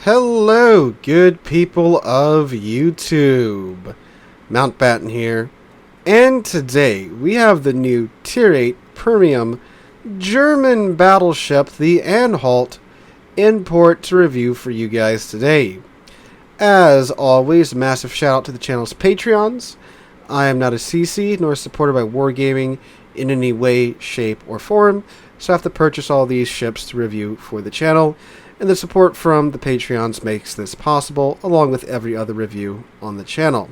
Hello, good people of YouTube. Mountbatten here, and today we have the new Tier 8 Premium German battleship, the Anhalt, import to review for you guys today. As always, massive shout out to the channel's Patreons. I am not a CC nor supported by Wargaming in any way, shape, or form, so I have to purchase all these ships to review for the channel, and the support from the Patreons makes this possible, along with every other review on the channel.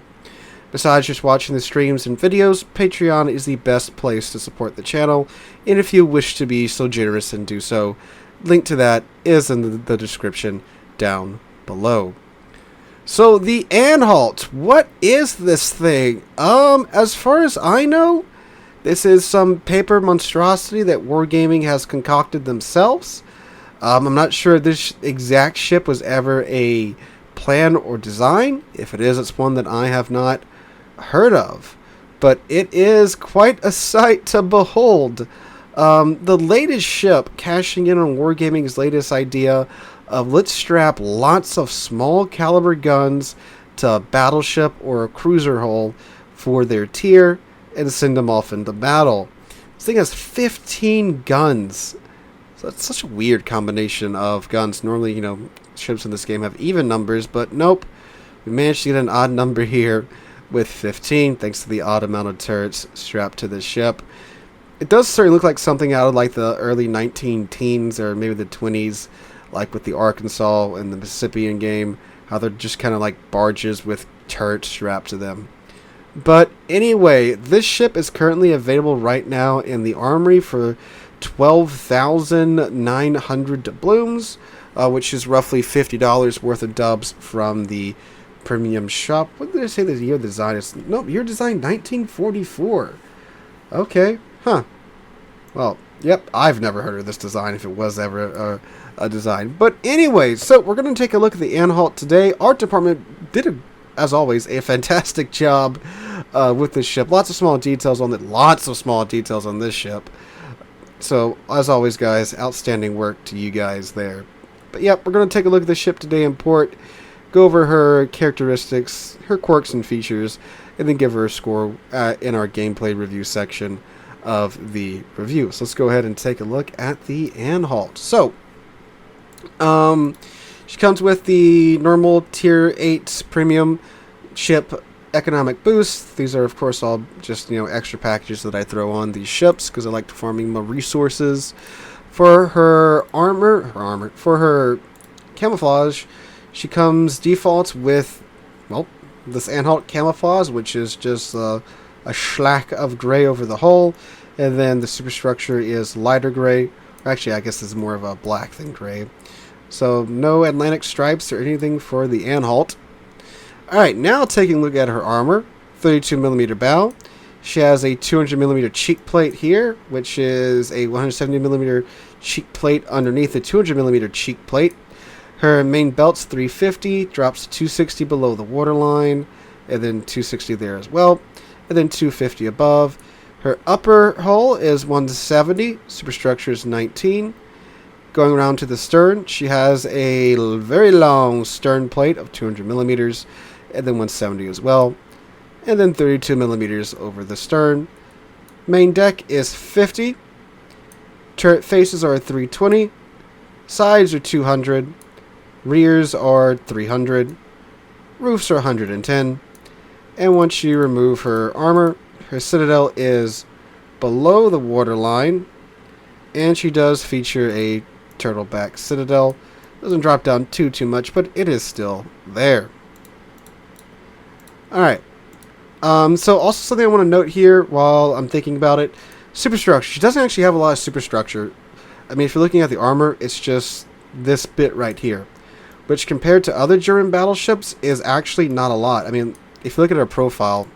Besides just watching the streams and videos, Patreon is the best place to support the channel, and if you wish to be so generous and do so, link to that is in the description down below. So, the Anhalt, what is this thing? As far as I know, this is some paper monstrosity that Wargaming has concocted themselves. I'm not sure this exact ship was ever a plan or design. If it is, it's one that I have not heard of. But it is quite a sight to behold. The latest ship, cashing in on Wargaming's latest idea of let's strap lots of small caliber guns to a battleship or a cruiser hull for their tier and send them off into battle. This thing has 15 guns. So it's such a weird combination of guns. Normally, ships in this game have even numbers, but nope. We managed to get an odd number here with 15, thanks to the odd amount of turrets strapped to this ship. It does certainly look like something out of like the early 19-teens or maybe the 20s, like with the Arkansas and the Mississippian game, how they're just kind of like barges with turrets strapped to them. But anyway, this ship is currently available right now in the armory for 12,900 doubloons, which is roughly $50 worth of dubs from the premium shop. What did I say the year design is? Nope, year design 1944. Okay, huh. Well, yep, I've never heard of this design if it was ever a design. But anyway, so we're going to take a look at the Anhalt today. Art department did, as always, a fantastic job with this ship. Lots of small details on it. Lots of small details on this ship. So, as always, guys, outstanding work to you guys there. But yep, we're going to take a look at the ship today in port, go over her characteristics, her quirks and features, and then give her a score in our gameplay review section of the review. So let's go ahead and take a look at the Anhalt. So, she comes with the normal Tier 8 Premium ship economic boost. These are, of course, all just, extra packages that I throw on these ships because I like farming my resources. For her for her camouflage, she comes default with, well, this Anhalt camouflage, which is just a schlack of gray over the hull, and then the superstructure is lighter gray. Actually, I guess this is more of a black than gray. So no Atlantic stripes or anything for the Anhalt. Alright, now taking a look at her armor. 32mm bow. She has a 200mm cheek plate here, which is a 170mm cheek plate underneath the 200mm cheek plate. Her main belt's 350, drops to 260 below the waterline, and then 260 there as well, and then 250 above. Her upper hull is 170, superstructure is 19. Going around to the stern, she has a very long stern plate of 200mm, and then 170 as well, and then 32mm over the stern. Main deck is 50. Turret faces are 320. Sides are 200. Rears are 300. Roofs are 110. And once you remove her armor, her citadel is below the waterline, and she does feature a turtleback citadel. Doesn't drop down too much, but it is still there. Alright. So also something I want to note here while I'm thinking about it. Superstructure. She doesn't actually have a lot of superstructure. I mean, if you're looking at the armor, it's just this bit right here, which compared to other German battleships is actually not a lot. I mean, if you look at her profile,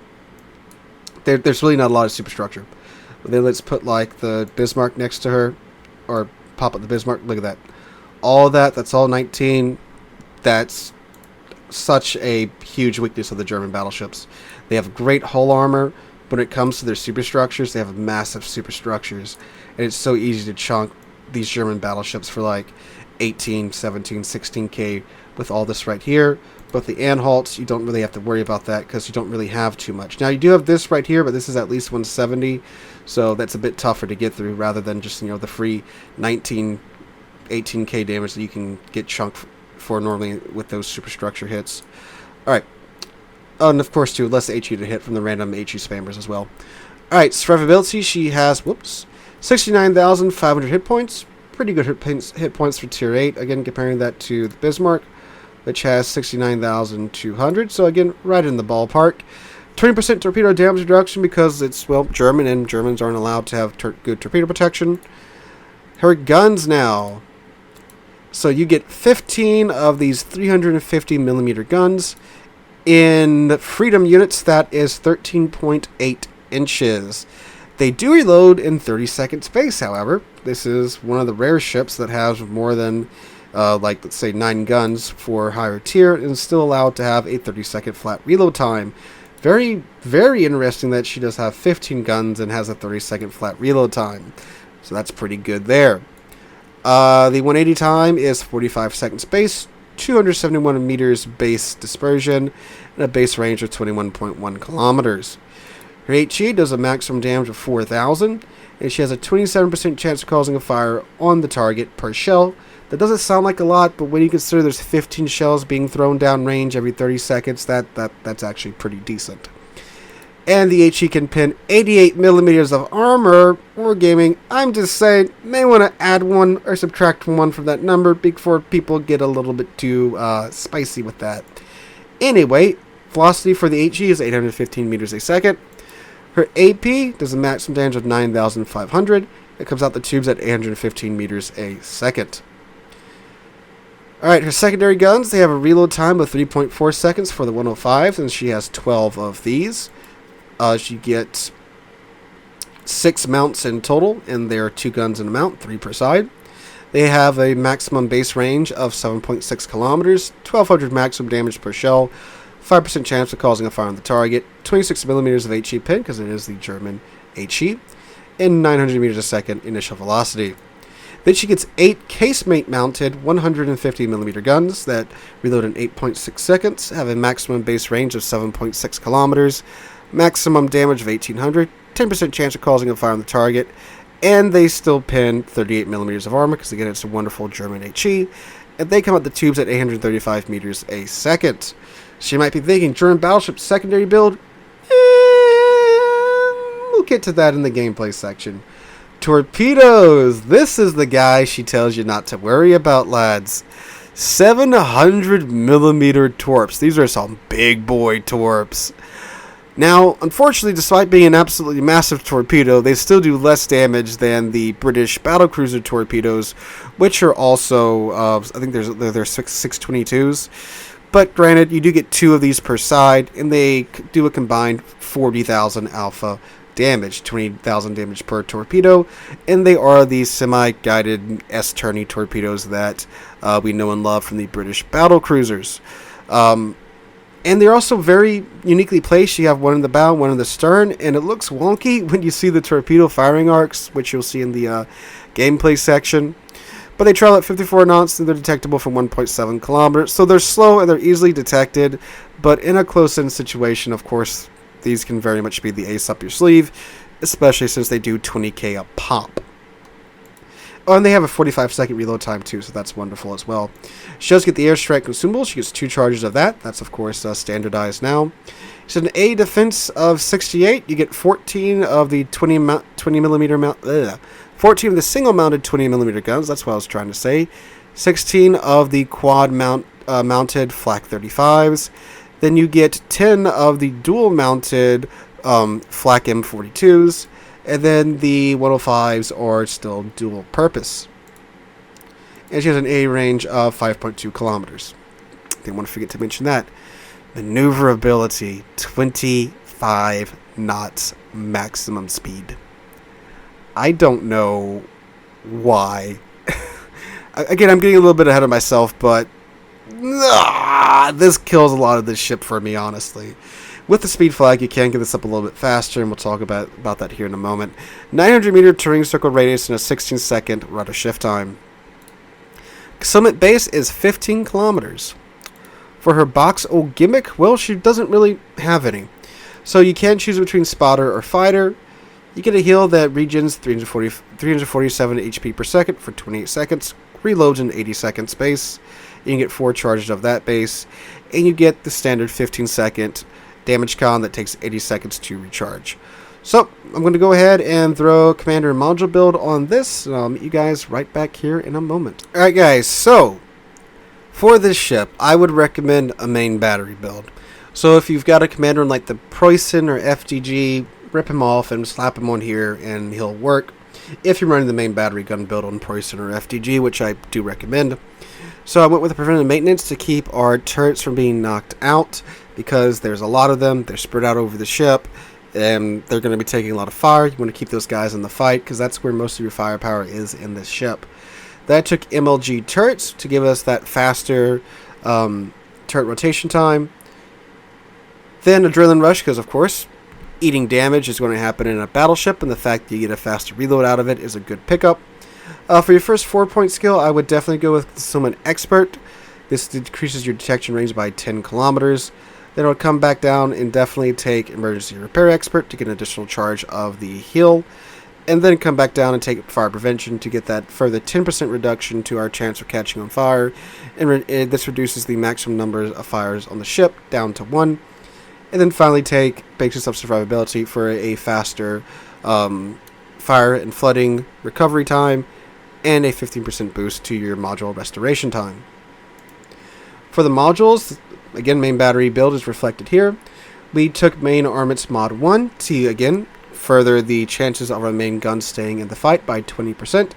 there's really not a lot of superstructure. But then let's put like the Bismarck next to her, or pop up the Bismarck. Look at that. All that's all 19. That's such a huge weakness of the German battleships. They have great hull armor. When it comes to their superstructures, they have massive superstructures. And it's so easy to chunk these German battleships for like 18, 17, 16k with all this right here. But the Anhalts, you don't really have to worry about that because you don't really have too much. Now, you do have this right here, but this is at least 170, so that's a bit tougher to get through rather than just, the free 19, 18k damage that you can get chunked for normally with those superstructure hits. Alright. Oh, and of course, too, less HE to hit from the random HE spammers as well. Alright, survivability, she has, 69,500 hit points. Pretty good hit points for Tier 8. Again, comparing that to the Bismarck, which has 69,200. So again, right in the ballpark. 20% torpedo damage reduction because it's, German, and Germans aren't allowed to have good torpedo protection. Her guns now. So you get 15 of these 350mm guns. In Freedom units, that is 13.8 inches. They do reload in 30-second space, however. This is one of the rare ships that has more than, let's say, 9 guns for higher tier, and is still allowed to have a 30-second flat reload time. Very, very interesting that she does have 15 guns and has a 30-second flat reload time. So that's pretty good there. The 180 time is 45-second space, 271 meters base dispersion, and a base range of 21.1 kilometers. Her HE does a maximum damage of 4,000, and she has a 27% chance of causing a fire on the target per shell. That doesn't sound like a lot, but when you consider there's 15 shells being thrown down range every 30 seconds, that's actually pretty decent. And the HE can pin 88mm of armor. Wargaming, I'm just saying, may want to add one or subtract one from that number before people get a little bit too spicy with that. Anyway, velocity for the HE is 815 meters a second. Her AP does a maximum damage of 9,500. It comes out the tubes at 815 meters a second. Alright, her secondary guns, they have a reload time of 3.4 seconds for the 105s, and she has 12 of these. She gets 6 mounts in total, and there are 2 guns in a mount, 3 per side. They have a maximum base range of 7.6 kilometers, 1,200 maximum damage per shell, 5% chance of causing a fire on the target, 26mm of HE pin, because it is the German HE, and 900 meters a second initial velocity. Then she gets 8 casemate mounted 150mm guns that reload in 8.6 seconds, have a maximum base range of 7.6 kilometers, maximum damage of 1,800, 10% chance of causing a fire on the target, and they still pin 38mm of armor, because again it's a wonderful German HE, and they come out the tubes at 835 meters a second. So you might be thinking, German Battleship secondary build? We'll get to that in the gameplay section. Torpedoes! This is the guy she tells you not to worry about, lads. 700mm torps. These are some big boy torps. Now, unfortunately, despite being an absolutely massive torpedo, they still do less damage than the British battlecruiser torpedoes, which are also, I think they're 622s. But granted, you do get 2 of these per side, and they do a combined 40,000 alpha damage, 20,000 damage per torpedo, and they are the semi-guided S-turning torpedoes that we know and love from the British battlecruisers. And they're also very uniquely placed. You have one in the bow, one in the stern, and it looks wonky when you see the torpedo firing arcs, which you'll see in the gameplay section. But they travel at 54 knots, and they're detectable from 1.7 kilometers. So they're slow and they're easily detected, but in a close-in situation, of course, these can very much be the ace up your sleeve, especially since they do 20k a pop. Oh, and they have a 45-second reload time, too, so that's wonderful as well. She does get the airstrike consumable. She gets 2 charges of that. That's, of course, standardized now. It's an A defense of 68. You get 14 of the 14 of the single-mounted 20mm guns. That's what I was trying to say. 16 of the quad-mounted Flak 35s. Then you get 10 of the dual-mounted Flak M42s. And then the 105s are still dual-purpose. And she has an A range of 5.2 kilometers. Didn't want to forget to mention that. Maneuverability, 25 knots maximum speed. I don't know why. Again, I'm getting a little bit ahead of myself, but this kills a lot of this ship for me, honestly. With the speed flag, you can get this up a little bit faster, and we'll talk about that here in a moment. 900 meter turning circle radius and a 16-second rudder shift time. Summit base is 15 kilometers. For her box old gimmick, well, she doesn't really have any. So you can choose between spotter or fighter. You get a heal that regens 347 HP per second for 28 seconds, reloads in 80 second space. You can get 4 charges of that base, and you get the standard 15-second damage con that takes 80 seconds to recharge. So I'm going to go ahead and throw commander and module build on this, and I'll meet you guys right back here in a moment. Alright guys, so for this ship, I would recommend a main battery build. So if you've got a commander in like the Preußen or FDG, rip him off and slap him on here and he'll work. If you're running the main battery gun build on Preußen or FDG, which I do recommend. So I went with a preventive maintenance to keep our turrets from being knocked out, because there's a lot of them. They're spread out over the ship, and they're going to be taking a lot of fire. You want to keep those guys in the fight, because that's where most of your firepower is in this ship. Then I took MLG turrets to give us that faster turret rotation time. Then Adrenaline Rush, because of course, eating damage is going to happen in a battleship, and the fact that you get a faster reload out of it is a good pickup. For your first 4-point skill, I would definitely go with Consumables Expert. This decreases your detection range by 10 kilometers. Then I'll come back down and definitely take Emergency Repair Expert to get an additional charge of the heal. And then come back down and take Fire Prevention to get that further 10% reduction to our chance of catching on fire. And this reduces the maximum number of fires on the ship down to 1. And then finally take Basics of Survivability for a faster fire and flooding recovery time, and a 15% boost to your module restoration time. For the modules, again, main battery build is reflected here. We took main armaments mod 1 to, again, further the chances of our main gun staying in the fight by 20%.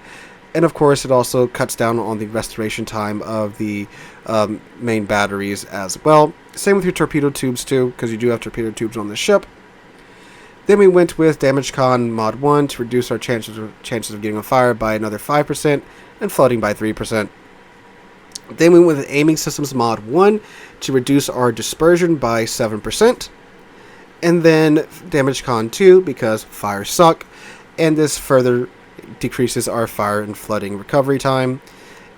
And of course, it also cuts down on the restoration time of the main batteries as well. Same with your torpedo tubes too, because you do have torpedo tubes on the ship. Then we went with Damage Con Mod 1 to reduce our chances of getting on fire by another 5% and flooding by 3%. Then we went with Aiming Systems Mod 1 to reduce our dispersion by 7%. And then Damage Con 2 because fires suck, and this further decreases our fire and flooding recovery time.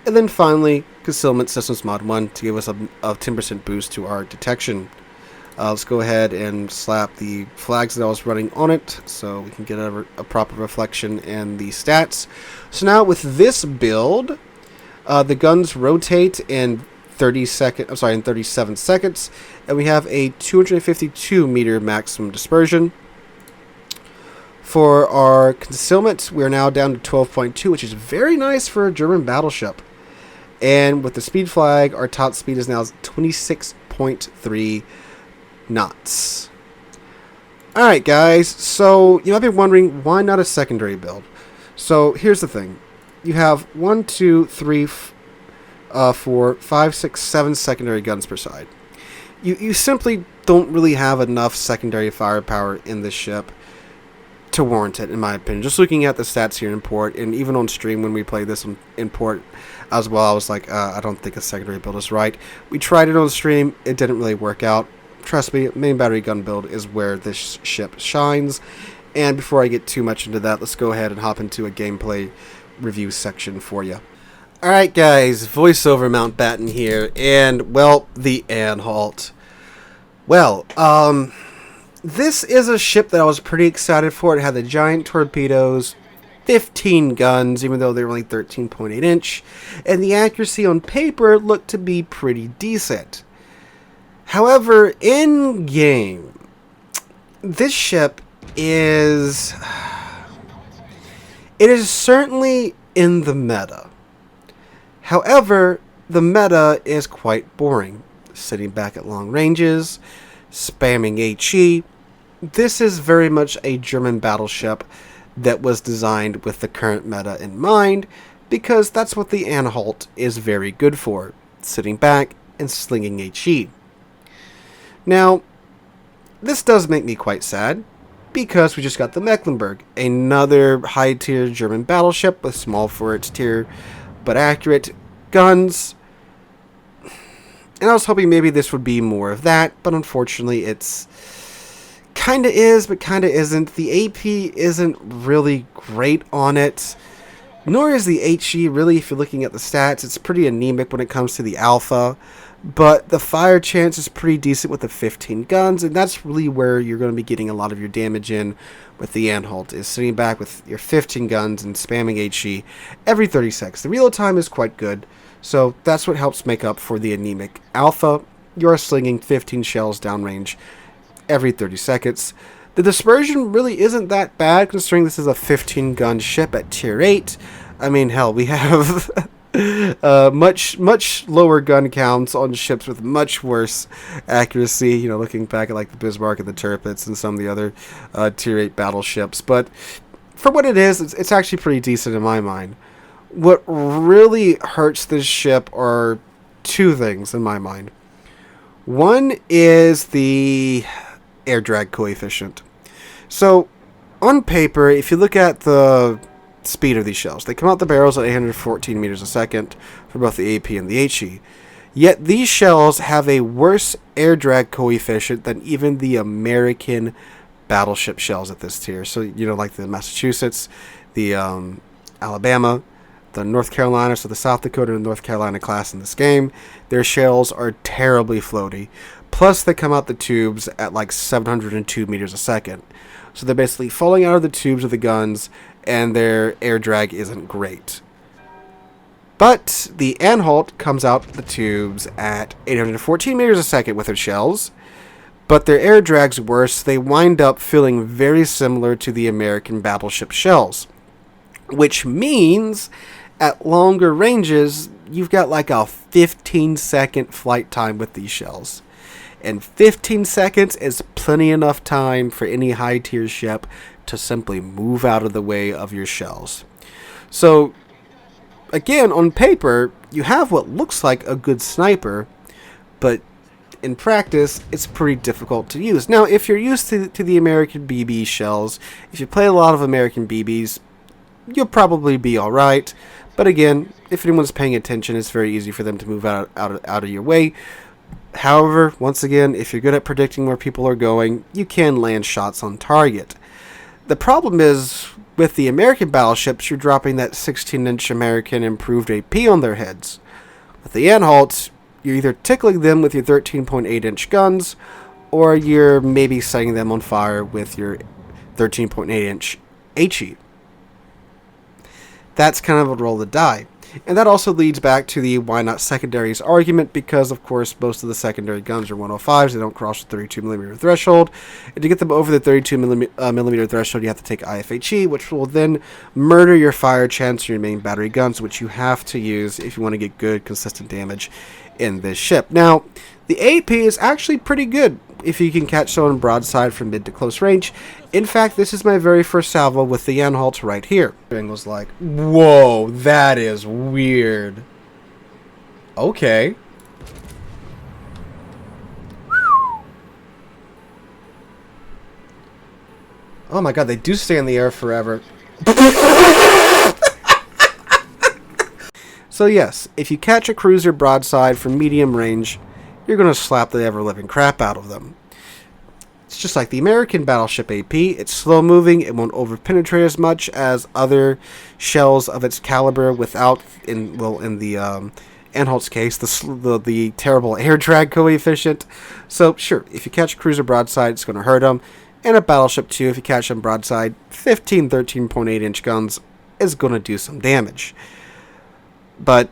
And then finally, Concealment Systems Mod 1 to give us a 10% boost to our detection. Let's go ahead and slap the flags that I was running on it so we can get a proper reflection in the stats. So now with this build, the guns rotate in 37 seconds, and we have a 252 meter maximum dispersion. For our concealment, we're now down to 12.2, which is very nice for a German battleship. And with the speed flag, our top speed is now 26.3 knots. Alright guys, so you might be wondering, why not a secondary build? So here's the thing. You have 1, 2, 3, 4, 5, 6, 7 secondary guns per side. You simply don't really have enough secondary firepower in this ship to warrant it, in my opinion. Just looking at the stats here in port, and even on stream when we played this in port as well, I was like, I don't think a secondary build is right. We tried it on stream, it didn't really work out. Trust me, main battery gun build is where this ship shines. And before I get too much into that, let's go ahead and hop into a gameplay review section for you. Alright guys, voiceover Mountbatten here, and well, the Anhalt. Well, this is a ship that I was pretty excited for. It had the giant torpedoes, 15 guns, even though they were only 13.8 inch, and the accuracy on paper looked to be pretty decent. However, in game, this ship is certainly in the meta. However, the meta is quite boring. Sitting back at long ranges, spamming HE. This is very much a German battleship that was designed with the current meta in mind, because that's what the Anhalt is very good for, sitting back and slinging HE. Now, this does make me quite sad, because we just got the Mecklenburg, another high-tier German battleship with small for its tier but accurate guns. And I was hoping maybe this would be more of that, but unfortunately it's kinda is, but kinda isn't. The AP isn't really great on it. Nor is the HE really, if you're looking at the stats, it's pretty anemic when it comes to the alpha. But the fire chance is pretty decent with the 15 guns, and that's really where you're going to be getting a lot of your damage in with the Anhalt, is sitting back with your 15 guns and spamming HE every 30 seconds. The reload time is quite good, so that's what helps make up for the anemic alpha. You're slinging 15 shells downrange every 30 seconds. The dispersion really isn't that bad, considering this is a 15-gun ship at Tier 8. I mean, hell, we have much lower gun counts on ships with much worse accuracy, you know, looking back at like the Bismarck and the Tirpitz and some of the other Tier 8 battleships. But for what it is, it's actually pretty decent in my mind. What really hurts this ship are two things in my mind. One is the air drag coefficient. So, on paper, if you look at the speed of these shells, they come out the barrels at 814 meters a second for both the AP and the HE. Yet these shells have a worse air drag coefficient than even the American battleship shells at this tier. So, you know, like the Massachusetts, the Alabama, the North Carolina, so the South Dakota and North Carolina class in this game, their shells are terribly floaty. Plus, they come out the tubes at like 702 meters a second. So they're basically falling out of the tubes of the guns, and their air drag isn't great. But the Anhalt comes out the tubes at 814 meters a second with their shells, but their air drag's worse. They wind up feeling very similar to the American battleship shells, which means at longer ranges, you've got like a 15-second flight time with these shells. And 15 seconds is plenty enough time for any high-tier ship to simply move out of the way of your shells. So, again, on paper, you have what looks like a good sniper, but in practice, it's pretty difficult to use. Now, if you're used to the American BB shells, if you play a lot of American BBs, you'll probably be alright. But again, if anyone's paying attention, it's very easy for them to move out of your way. However, once again, if you're good at predicting where people are going, you can land shots on target. The problem is, with the American battleships, you're dropping that 16-inch American improved AP on their heads. With the Anhalts, you're either tickling them with your 13.8-inch guns, or you're maybe setting them on fire with your 13.8-inch HE. That's kind of a roll of the die. And that also leads back to the why not secondaries argument, because of course most of the secondary guns are 105s, they don't cross the 32mm threshold, and to get them over the 32mm threshold you have to take IFHE, which will then murder your fire chance on your main battery guns, which you have to use if you want to get good consistent damage in this ship. Now, the AP is actually pretty good if you can catch someone broadside from mid to close range. In fact, this is my very first salvo with the Anhalt right here. And was like, whoa, that is weird. Okay. Oh my god, they do stay in the air forever. So yes, if you catch a cruiser broadside from medium range, you're going to slap the ever-living crap out of them. It's just like the American battleship AP. It's slow-moving. It won't over-penetrate as much as other shells of its caliber without, in the Anhalt's case, the terrible air drag coefficient. So, sure, if you catch a cruiser broadside, it's going to hurt them. And a battleship, too, if you catch them broadside, 13.8-inch guns is going to do some damage. But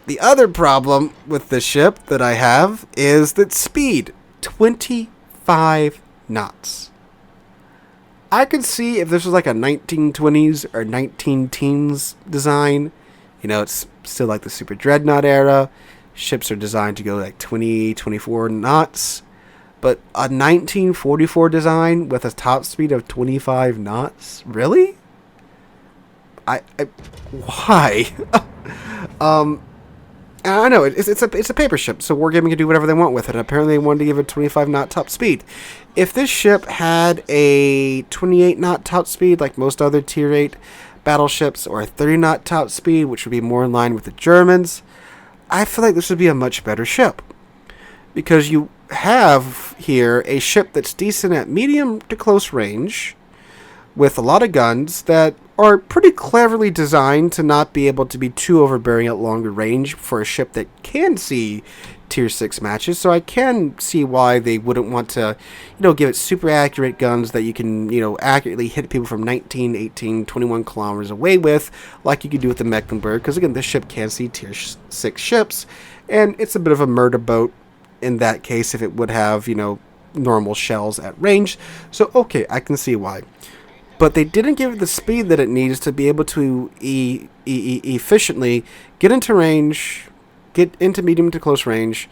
the other problem with this ship that I have is that speed, 25 knots. I could see if this was like a 1920s or 19-teens design. You know, it's still like the Super Dreadnought era. Ships are designed to go like 20, 24 knots. But a 1944 design with a top speed of 25 knots? Really? Why? I know, it's a paper ship, so Wargaming can do whatever they want with it. Apparently they wanted to give it 25 knot top speed. If this ship had a 28 knot top speed, like most other Tier 8 battleships, or a 30 knot top speed, which would be more in line with the Germans, I feel like this would be a much better ship. Because you have here a ship that's decent at medium to close range, with a lot of guns that are pretty cleverly designed to not be able to be too overbearing at longer range for a ship that can see tier 6 matches. So I can see why they wouldn't want to, give it super accurate guns that you can, accurately hit people from 19, 18, 21 kilometers away with, like you could do with the Mecklenburg, because again, this ship can see tier 6 ships, and it's a bit of a murder boat in that case if it would have, normal shells at range. So okay, I can see why. But they didn't give it the speed that it needs to be able to efficiently get into range, get into medium to close range,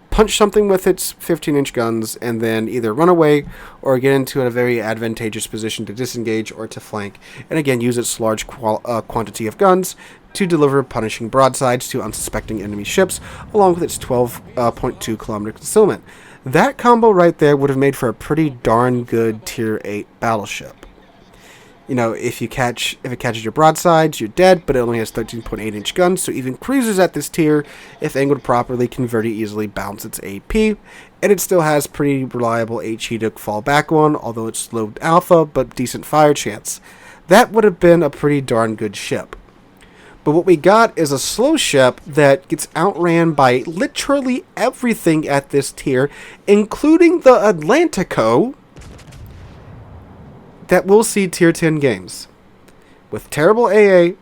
punch something with its 15-inch guns, and then either run away or get into a very advantageous position to disengage or to flank. And again, use its large quantity of guns to deliver punishing broadsides to unsuspecting enemy ships, along with its 12.2 kilometer concealment. That combo right there would have made for a pretty darn good tier 8 battleship. If it catches your broadsides, you're dead, but it only has 13.8-inch guns, so even cruisers at this tier, if angled properly, can very easily bounce its AP, and it still has pretty reliable HE to fall back on, although it's low alpha, but decent fire chance. That would have been a pretty darn good ship. But what we got is a slow ship that gets outran by literally everything at this tier, including the Atlantico, that will see tier 10 games. With terrible AA,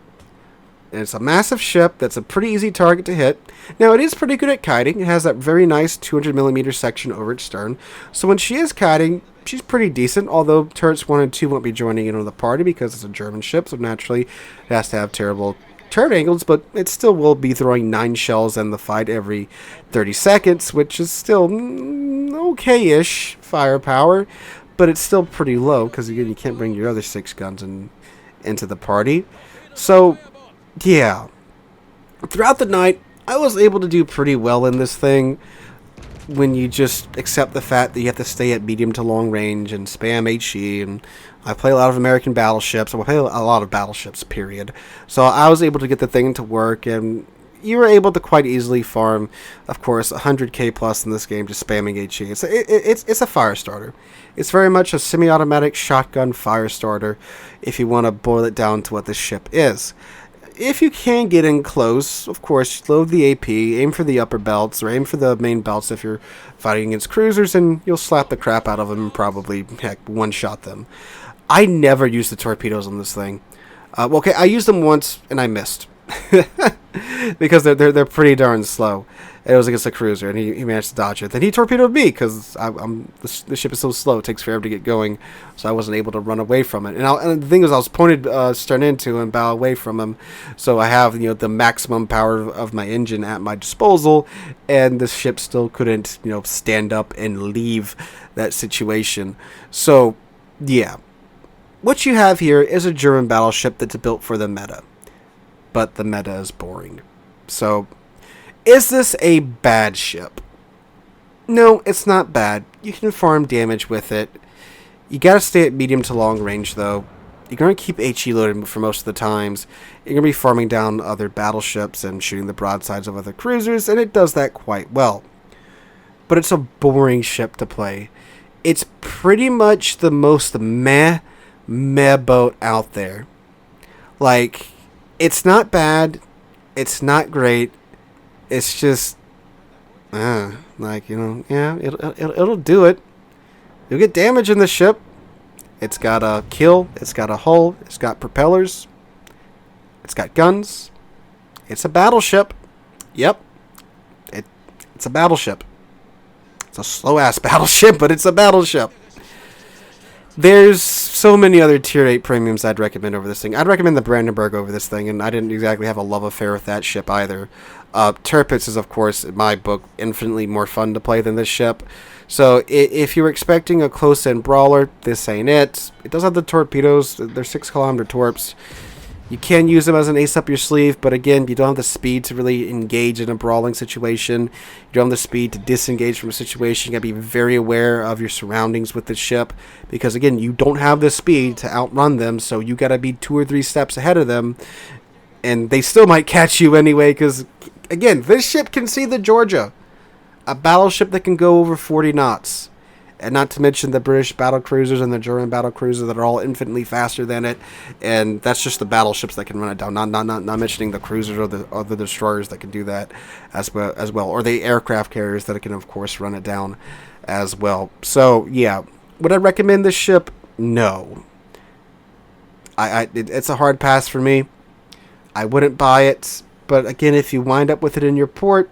and it's a massive ship that's a pretty easy target to hit. Now, it is pretty good at kiting. It has that very nice 200mm section over its stern. So when she is kiting, she's pretty decent, although turrets 1 and 2 won't be joining in on the party because it's a German ship, so naturally it has to have terrible turret angles, but it still will be throwing 9 shells in the fight every 30 seconds, which is still okay-ish firepower. But it's still pretty low because, again, you can't bring your other 6 guns into the party. So, yeah. Throughout the night, I was able to do pretty well in this thing when you just accept the fact that you have to stay at medium to long range and spam HE. And I play a lot of American battleships. I play a lot of battleships, period. So I was able to get the thing to work, and you were able to quite easily farm, of course, 100k plus in this game just spamming HE. It's a fire starter. It's very much a semi-automatic shotgun fire starter if you want to boil it down to what this ship is. If you can get in close, of course, load the AP, aim for the upper belts, or aim for the main belts if you're fighting against cruisers, and you'll slap the crap out of them and probably, heck, one-shot them. I never use the torpedoes on this thing. Okay, I used them once, and I missed. Because they're pretty darn slow. It was against a cruiser, and he managed to dodge it. Then he torpedoed me because the ship is so slow; it takes forever to get going, so I wasn't able to run away from it. And the thing is, I was pointed stern into and bow away from him, so I have the maximum power of my engine at my disposal, and the ship still couldn't stand up and leave that situation. So yeah, what you have here is a German battleship that's built for the meta. But the meta is boring. So, is this a bad ship? No, it's not bad. You can farm damage with it. You gotta stay at medium to long range, though. You're gonna keep HE loaded for most of the times. You're gonna be farming down other battleships and shooting the broadsides of other cruisers, and it does that quite well. But it's a boring ship to play. It's pretty much the most meh boat out there. Like, it's not bad. It's not great. It's just, yeah, it'll do it. You'll get damage in the ship. It's got a kill. It's got a hull. It's got propellers. It's got guns. It's a battleship. Yep. It's a battleship. It's a slow-ass battleship, but it's a battleship. There's so many other Tier 8 premiums I'd recommend over this thing. I'd recommend the Brandenburg over this thing, and I didn't exactly have a love affair with that ship either. Tirpitz is, of course, in my book, infinitely more fun to play than this ship. So if you're expecting a close-in brawler, this ain't it. It does have the torpedoes. They're 6-kilometer torps. You can use them as an ace up your sleeve, but again, you don't have the speed to really engage in a brawling situation. You don't have the speed to disengage from a situation. You gotta be very aware of your surroundings with this ship, because again, you don't have the speed to outrun them, so you gotta be 2 or 3 steps ahead of them, and they still might catch you anyway, because again, this ship can see the Georgia, a battleship that can go over 40 knots. and not to mention the British battle cruisers and the German battle cruisers that are all infinitely faster than it, and that's just the battleships that can run it down. Not mentioning the cruisers or the destroyers that can do that as well, or the aircraft carriers that can of course run it down as well. So yeah, would I recommend this ship? No. It's a hard pass for me. I wouldn't buy it, but again, if you wind up with it in your port,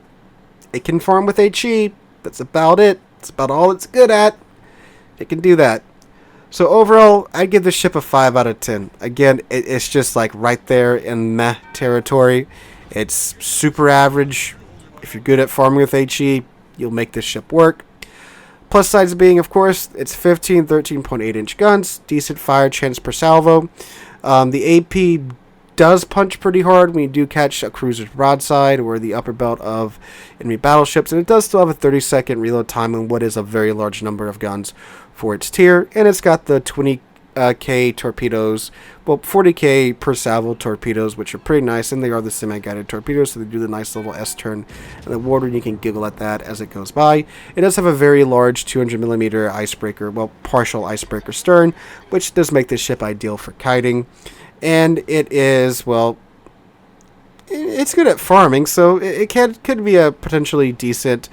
it can farm with HE. That's about it. It's about all it's good at. It can do that. So overall, I'd give this ship a 5 out of 10. Again, it's just like right there in meh territory. It's super average. If you're good at farming with HE, you'll make this ship work. Plus sides being, of course, it's 13.8 inch guns, decent fire chance per salvo. The AP does punch pretty hard when you do catch a cruiser's broadside or the upper belt of enemy battleships, and it does still have a 30-second reload time on what is a very large number of guns for its tier, and it's got the 20K torpedoes, well, 40K per salvo torpedoes, which are pretty nice, and they are the semi-guided torpedoes, so they do the nice little S-turn and the water, and you can giggle at that as it goes by. It does have a very large 200mm icebreaker, well, partial icebreaker stern, which does make this ship ideal for kiting, and it is, well, it's good at farming, so it could be a potentially decent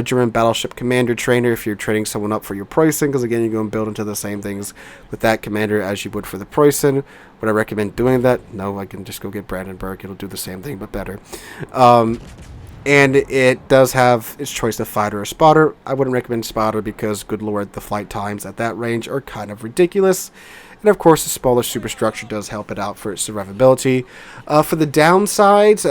German battleship commander trainer if you're training someone up for your Preußen, because again, you're going to build into the same things with that commander as you would for the Preußen. Would I recommend doing that? No, I can just go get Brandenburg. It'll do the same thing, but better. And it does have its choice of fighter or spotter. I wouldn't recommend spotter because, good lord, the flight times at that range are kind of ridiculous. And of course, the smaller superstructure does help it out for its survivability. For the downsides,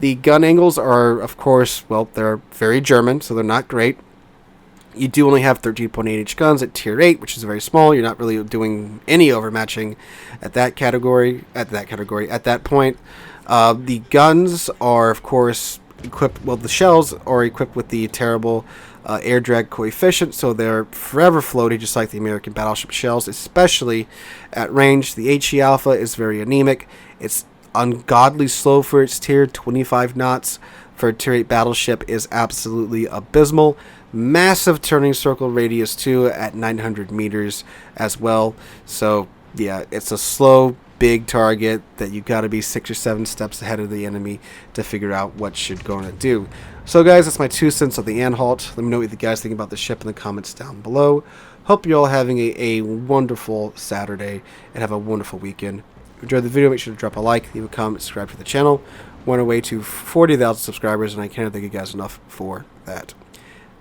the gun angles are, of course, well, they're very German, so they're not great. You do only have 13.8 inch guns at tier 8, which is very small. You're not really doing any overmatching at that category. At that point, the guns are, of course, equipped. Well, the shells are equipped with the terrible air drag coefficient, so they're forever floaty, just like the American battleship shells, especially at range. The HE Alpha is very anemic. It's ungodly slow for its tier. 25 knots for a tier 8 battleship is absolutely abysmal. Massive turning circle radius too at 900 meters as well. So yeah, it's a slow, big target that you got to be 6 or 7 steps ahead of the enemy to figure out what you're going to do. So guys, that's my 2 cents on the Anhalt. Let me know what you guys think about the ship in the comments down below. Hope you're all having a wonderful Saturday and have a wonderful weekend. If you enjoyed the video, make sure to drop a like, leave a comment, subscribe to the channel. We're on our way to 40,000 subscribers, and I can't thank you guys enough for that.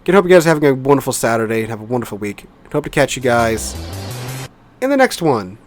Again, hope you guys are having a wonderful Saturday and have a wonderful week. And hope to catch you guys in the next one.